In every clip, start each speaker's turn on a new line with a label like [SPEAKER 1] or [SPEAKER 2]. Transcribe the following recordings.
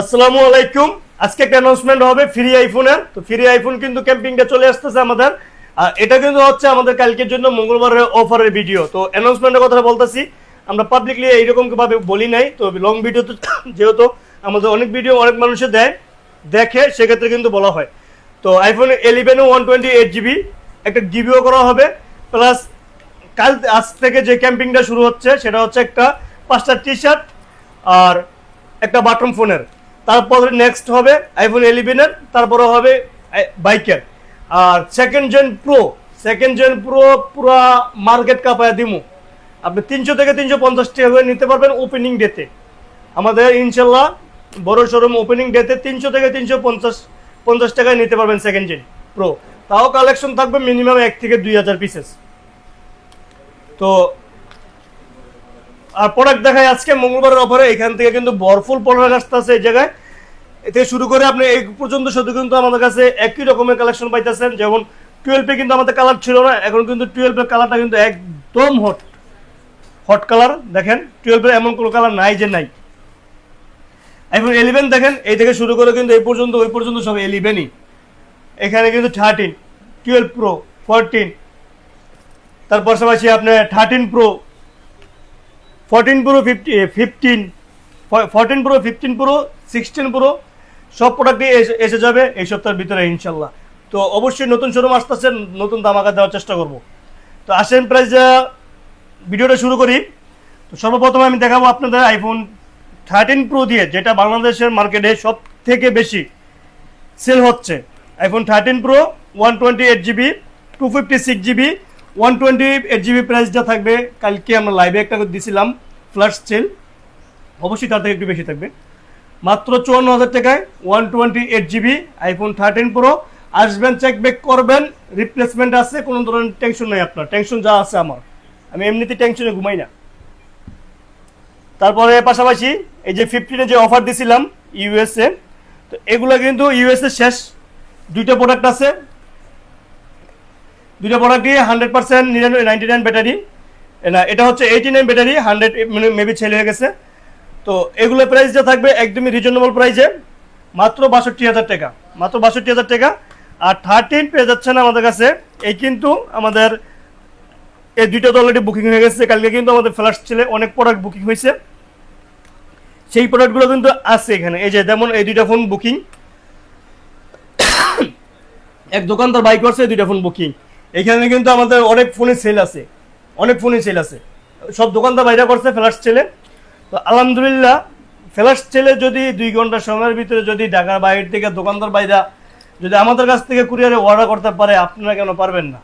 [SPEAKER 1] আসসালামু আলাইকুম। আজকে একটা অ্যানাউন্সমেন্ট হবে ফ্রি আইফোনের। তো ফ্রি আইফোন কিন্তু ক্যাম্পিংটা চলে আসতেছে আমাদের। আর এটা কিন্তু হচ্ছে আমাদের কালকের জন্য মঙ্গলবারের অফারের ভিডিও। তো অ্যানাউন্সমেন্টের কথা বলতেছি, আমরা পাবলিকলি এইরকম ভাবে বলি নাই। তো লং ভিডিও তো যেহেতু আমাদের অনেক ভিডিও অনেক মানুষে দেখে, সেক্ষেত্রে কিন্তু বলা হয়। তো আইফোন 11 128GB একটা গিভিও করা হবে। প্লাস আজ থেকে যে ক্যাম্পিংটা শুরু হচ্ছে সেটা হচ্ছে একটা 5টা টি শার্ট আর একটা বাটন ফোনের। তারপরে নেক্সট হবে আইফোন 11-এর, তারপরে হবে বাইকের। আর সেকেন্ড জেন প্রো পুরা মার্কেট কাঁপায় দিমু। আপনি 300 থেকে 350 টাকা করে নিতে পারবেন ওপেনিং ডেতে। আমাদের ইনশাল্লাহ বড় শোরুম ওপেনিং ডেতে 300 থেকে 350 টাকায় নিতে পারবেন সেকেন্ড জেন প্রো। তাও কালেকশন থাকবে মিনিমাম 1 থেকে 2000 পিসেস। তো আর প্রোডাক্ট দেখায় আজকে মঙ্গলবারের অফারে। এখান থেকে কিন্তু ভরপুর প্রোডাক্ট আসতেছে এই জায়গায়। এতে শুরু করে আপনি এই পর্যন্ত শুধু কিন্তু আমাদের কাছে একই রকমের কালেকশন পাইতেছেন। যেমন 12 কিন্তু আমাদের কালার ছিল না, এখন কিন্তু 12 কালারটা কিন্তু একদম হট কালার। দেখেন 12 এমন কোনো কালার নাই যে নাই। এখন 11 দেখেন, এই থেকে শুরু করে কিন্তু এই পর্যন্ত ওই পর্যন্ত সব 11ই। এখানে কিন্তু 13, 12 প্রো, 14, তার পাশাপাশি আপনার 13 pro, 14 pro, 15, 14 pro, 15 pro, 16 pro সব প্রোডাক্টই এসে যাবে এই সপ্তাহের ভিতরে ইনশাল্লাহ। তো অবশ্যই নতুন শোরুম আসতেছে, নতুন ধামাকা দেওয়ার চেষ্টা করব। তো আসেন প্রাইস ভিডিওটা শুরু করি। তো সর্বপ্রথমে আমি দেখাবো আপনাদের আইফোন 13 প্রো দিয়ে, যেটা বাংলাদেশের মার্কেটে সব থেকে বেশি সেল হচ্ছে। IPhone 13 pro 128GB, 256GB, 128GB প্রাইসটা থাকবে। কালকে আমরা লাইভে একটা দিছিলাম ফ্ল্যাশ সেল, অবশ্যই তার থেকে একটু বেশি থাকবে। মাত্র 54,000 টাকায় 128GB আইফোন 13 প্রো আসবেন, চেক ব্যাক করবেন, রিপ্লেসমেন্ট আছে, কোনো ধরনের টেনশন নেই আপনার। টেনশন যা আছে আমার, আমি এমনিতে টেনশনে ঘুমাই না। তারপরে পাশাপাশি এই যে 15-এ যে অফার দিছিলাম ইউএসএ, তো এগুলো কিন্তু ইউএসএ শেষ। দুইটা প্রোডাক্ট আছে, দুইটা প্রোডাক্টই 100% 99 ব্যাটারি না, এটা হচ্ছে 89 ব্যাটারি, 100 মেবি সেল হয়ে গেছে। তো এগুলো প্রাইসটা থাকবে একদমই রিজনেবল প্রাইসে, মাত্র 62,000 টাকা, মাত্র 62,000 টাকা। আর 13 পেয়ে যাচ্ছে না আমাদের কাছে। এই কিন্তু আমাদের এই দুইটা তো অলরেডি বুকিং হয়ে গেছে। কালকে কিন্তু আমাদের ফ্ল্যাশ ছেলে অনেক প্রোডাক্ট বুকিং হয়েছে, সেই প্রোডাক্টগুলো কিন্তু আছে এখানে। এই যে যেমন এই দুইটা ফোন বুকিং, এক দোকানদার বাই করছে দুইটা ফোন বুকিং। এখানে কিন্তু আমাদের অনেক ফোনের সেল আছে, অনেক ফোনের সেল আছে, সব দোকানদার বাইরে করছে ফ্ল্যাশ ছেলে। তো আলহামদুলিল্লাহ ফ্ল্যাশ ছেলে যদি 2 ঘন্টা সময়ের ভিতরে যদি ঢাকার বাইরে থেকে দোকানদার বাইরা যদি আমাদের কাছ থেকে কুরিয়ারে অর্ডার করতে পারে, আপনারা কেন পারবেন না?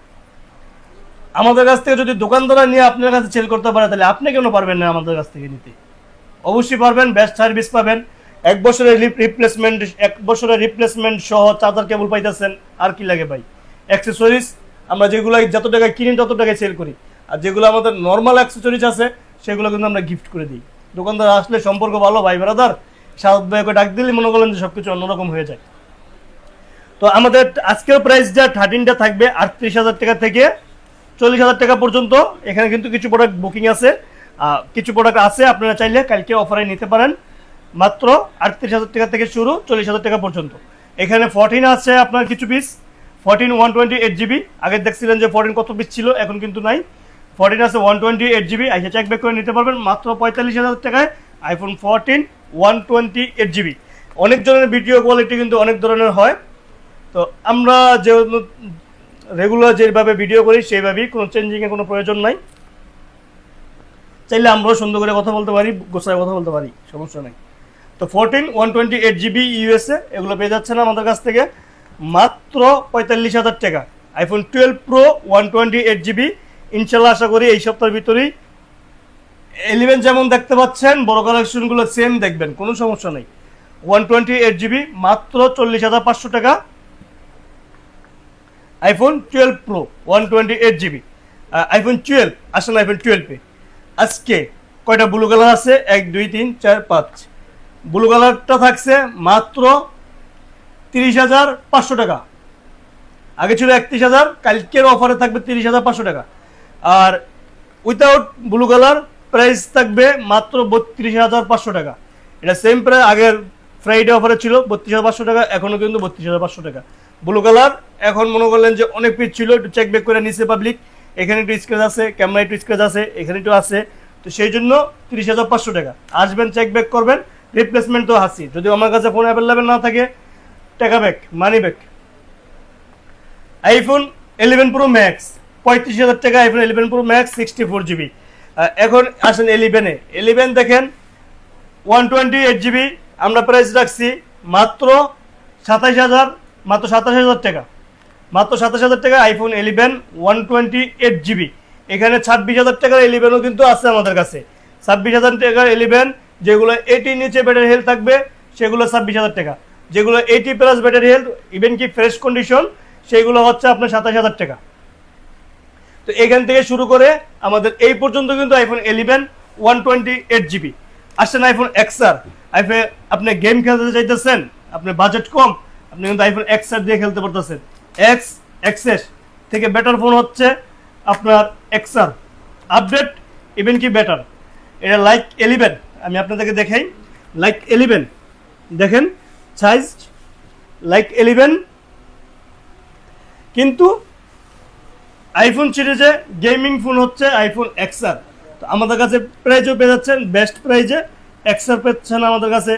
[SPEAKER 1] আমাদের কাছ থেকে যদি দোকানদাররা নিয়ে আপনার কাছে সেল করতে পারে, তাহলে আপনি কেন পারবেন না আমাদের কাছ থেকে নিতে? অবশ্যই পারবেন, বেস্ট সার্ভিস পাবেন। 1 বছরের রিপ্লেসমেন্ট সহ চার্জার কেবল পাইতেছেন। আর কি লাগে ভাই? অ্যাক্সেসরিজ আমরা যেগুলো যত টাকায় কিনি তত টাকায় সেল করি, আর যেগুলো আমাদের নর্মাল অ্যাক্সেসরিজ আছে সেগুলো কিন্তু আমরা গিফট করে দিই। দোকানদার আসলে সম্পর্ক ভালো, ভাই ব্রাদার সাউথ ভাইকে ডাক দিলে মনে করলেন যে সবকিছু অন্যরকম হয়ে যায়। তো আমাদের আজকের প্রাইস যা 13টা থাকবে 38,000 টাকা থেকে 40,000 টাকা পর্যন্ত। এখানে কিন্তু কিছু প্রোডাক্ট বুকিং আছে, কিছু প্রোডাক্ট আছে, আপনারা চাইলে কালকে অফারে নিতে পারেন। মাত্র 38,000 টাকা থেকে শুরু, 40,000 টাকা পর্যন্ত। এখানে 14 আছে আপনার কিছু পিস, 14 128GB। আগে দেখছিলেন যে 14 কত পিস ছিল, এখন কিন্তু নাই। 14 আছে 128GB, আইসা চেক ব্যাক করে নিতে পারবেন মাত্র 45,000 টাকায় আইফোন 14 128GB। অনেক ধরনের ভিডিও কোয়ালিটি কিন্তু অনেক ধরনের হয়। তো আমরা যে রেগুলার যেভাবে ভিডিও করি সেইভাবেই, কোনো চেঞ্জিংয়ের কোনো প্রয়োজন নাই। চাইলে আমরাও সুন্দর করে কথা বলতে পারি, গোছায় কথা বলতে পারি, সমস্যা নেই। তো 14 128GB ইউএসএ এগুলো পেয়ে যাচ্ছে না আমাদের কাছ থেকে মাত্র 45,000 টাকা। আইফোন 12 প্রো 128GB ইনশাল্লাহ আশা করি এই সপ্তাহের ভিতরেই। 11 যেমন দেখতে পাচ্ছেন, বড় কালেকশনগুলো সেম দেখবেন, কোনো সমস্যা নেই। 128GB মাত্র 40,500 টাকা। আইফোন 12 প্রো 128GB, আইফোন 12 আসলে আইফোন 12 আজকে কয়টা ব্লু কালার আছে? 1 2 3 4 5। ব্লু কালারটা থাকছে মাত্র 30,500 টাকা, আগে ছিল 31,000, কালকের অফারে থাকবে 30,500 টাকা। আর উইথাউট ব্লু কালার প্রাইস থাকবে মাত্র 32,500 টাকা। এটা সেম প্রাইস আগের ফ্রাইডে অফারে ছিল 32,500 টাকা, এখনও কিন্তু 32,500 টাকা। ব্লু কালার এখন মনে করলেন যে অনেক পিস ছিল, একটু চেক ব্যাক করে নিচ্ছে পাবলিক, এখানে একটু স্ক্র্যাচ আছে, ক্যামেরা একটু স্ক্র্যাচ আছে, এখানে একটু আছে, তো সেই জন্য 30,500 টাকা। আসবেন, চেক ব্যাক করবেন, রিপ্লেসমেন্ট তো আসি, যদি আমার কাছে ফোন অ্যাভেলেবেল না থাকে টাকা back, money back. IPhone 11 pro max 35,000 টাকা, আইফোন 11 প্রো ম্যাক্স 64 জিবি। এখন আসেন 11 দেখেন 128 জিবি, আমরা প্রাইস রাখছি মাত্র 27,000, মাত্র 27,000 টাকা, মাত্র 27,000 টাকা আইফোন 11 128 জিবি। এখানে 26,000 টাকার 11ও কিন্তু আছে আমাদের কাছে। 26,000 টাকার 11 যেগুলো 80 নিচে ব্যাটারি হেলথ থাকবে সেগুলো 26,000 টাকা, যেগুলো 80 প্লাস ব্যাটারি হেলথ ইভেন কি ফ্রেশ কন্ডিশন সেগুলো হচ্ছে আপনার 27,000 টাকা। তো এখান থেকে শুরু করে আমাদের এই পর্যন্ত কিন্তু আইফোন 11 128 জিবি। আসছেন আইফোন এক্সআর, আইফোন আপনি গেম খেলতে চাইতেছেন, আপনার বাজেট কম, আপনি কিন্তু আইফোন এক্সআর দিয়ে খেলতে পারতেছেন। এক্সএস থেকে বেটার ফোন হচ্ছে আপনার এক্সআর, আপডেট ইভেন কি বেটার। এটা লাইক 11, আমি আপনাদেরকে দেখাই, লাইক 11 দেখেন সাইজ লাইক 11, কিন্তু আইফোন সিরিজে গেমিং ফোন হচ্ছে আইফোন এক্সআর। তো আমাদের কাছে প্রাইজও পেয়ে যাচ্ছেন বেস্ট প্রাইজে, এক্সআর পেয়েছেন আমাদের কাছে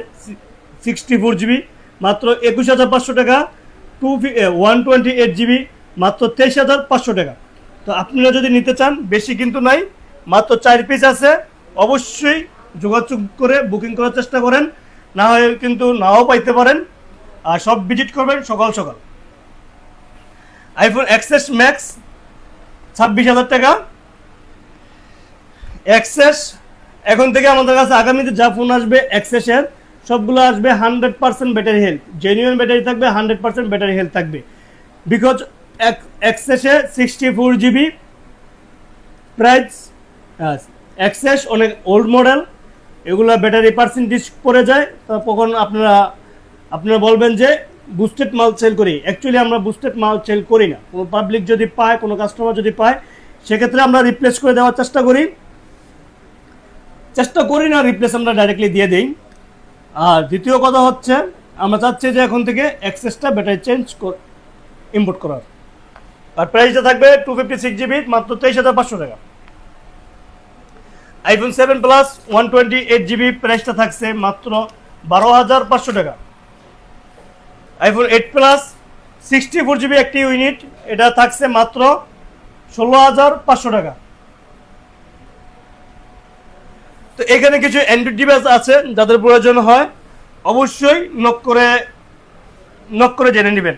[SPEAKER 1] 64 জিবি মাত্র 21,500 টাকা, 128 জিবি মাত্র 23,500 টাকা। তো আপনারা যদি নিতে চান, বেশি কিন্তু নাই, মাত্র 4 পিস আছে, অবশ্যই যোগাযোগ করে বুকিং করার চেষ্টা করেন, না হয় কিন্তু নাও পাইতে পারেন। আর সব ভিজিট করবেন সকাল সকাল। আইফোন এক্সএস ম্যাক্স 26,000 টাকা। এক্সেস এখন থেকে আমাদের কাছে আগামীতে যা ফোন আসবে এক্সেসের সবগুলো আসবে 100% ব্যাটারি হেলথ, জেনুইন ব্যাটারি থাকবে, 100% ব্যাটারি হেলথ থাকবে। বিকজ এক্সেসে 64 জিবি প্রাইস, এক্সেস অনেক ওল্ড মডেল, এগুলো ব্যাটারি পার্সেন্টেজ পড়ে যায়, তখন আপনারা বলবেন যে বুস্টেড মাল সেল করি। অ্যাকচুয়ালি আমরা বুস্টেড মাল সেল করি না, কোনো পাবলিক যদি পায়, কোনো কাস্টমার যদি পায়, সেক্ষেত্রে আমরা রিপ্লেস করে দেওয়ার চেষ্টা করি না, রিপ্লেস আমরা ডাইরেক্টলি দিয়ে দিই। আর দ্বিতীয় কথা হচ্ছে আমরা চাচ্ছি যে এখন থেকে এক্সেসটা ব্যাটারি চেঞ্জ ইম্পোর্ট করার। আর প্রাইসটা থাকবে 256 জিবি মাত্র 23,500 টাকা। আইফোন 7 প্লাস 128 জিবি প্রাইসটা থাকছে মাত্র 12,500 টাকা। আইফোন 8 প্লাস 64 জিবি একটি ইউনিট, এটা থাকছে মাত্র 16,500 টাকা। তো এখানে কিছু অ্যান্ড্রয়েড ডিভাইস আছে, যাদের প্রয়োজন হয় অবশ্যই নক করে জেনে নেবেন।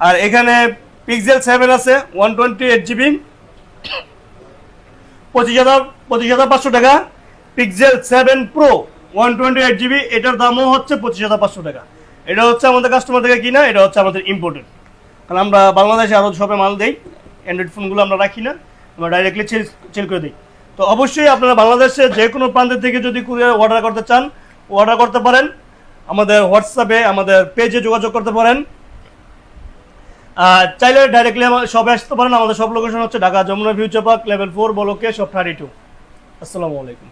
[SPEAKER 1] আর এখানে পিক্সেল 7 আছে 128 জিবি 25,500 টাকা। পিক্সেল 7 প্রো 128 জিবি, এটার দামও হচ্ছে 25,500 টাকা। এটা হচ্ছে আমাদের কাস্টমার থেকে কিনা, এটা হচ্ছে আমাদের ইম্পোর্টেড, কারণ আমরা বাংলাদেশে আরও শপে মাল দেই, অ্যান্ড্রয়েড ফোনগুলো আমরা রাখি না, আমরা ডাইরেক্টলি সেল করে দিই। তো অবশ্যই আপনারা বাংলাদেশে যে কোনো প্রান্ত থেকে যদি কুরিয়ার অর্ডার করতে চান, অর্ডার করতে পারেন, আমাদের হোয়াটসঅ্যাপে আমাদের পেজে যোগাযোগ করতে পারেন। চাইলে ডাইরেক্টলি আমার শপে আসতে পারেন। আমাদের সব লোকেশন হচ্ছে Dhaka Jamuna future park level 4 ব্লকে শপ 32। আসসালামু আলাইকুম।